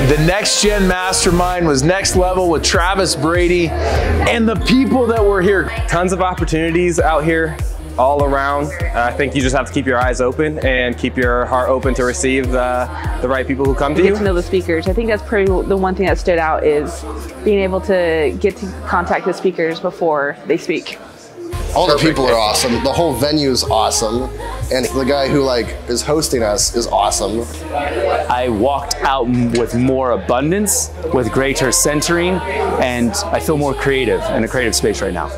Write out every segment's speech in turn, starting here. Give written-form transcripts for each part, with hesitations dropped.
The Next Gen Mastermind was next level with Travis Brady and the people that were here. Tons of opportunities out here all around. I think you just have to keep your eyes open and keep your heart open to receive the right people who come to you. Get to know the speakers. I think that's probably the one thing that stood out, is being able to get to contact the speakers before they speak. All the people are awesome. The whole venue is awesome. And the guy who is hosting us is awesome. I walked out with more abundance, with greater centering, and I feel more creative in a creative space right now.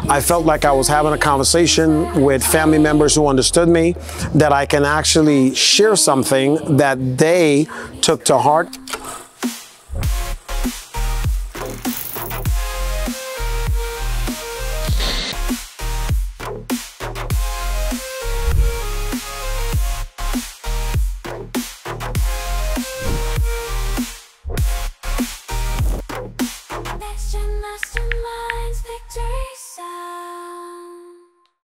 I felt like I was having a conversation with family members who understood me, that I can actually share something that they took to heart.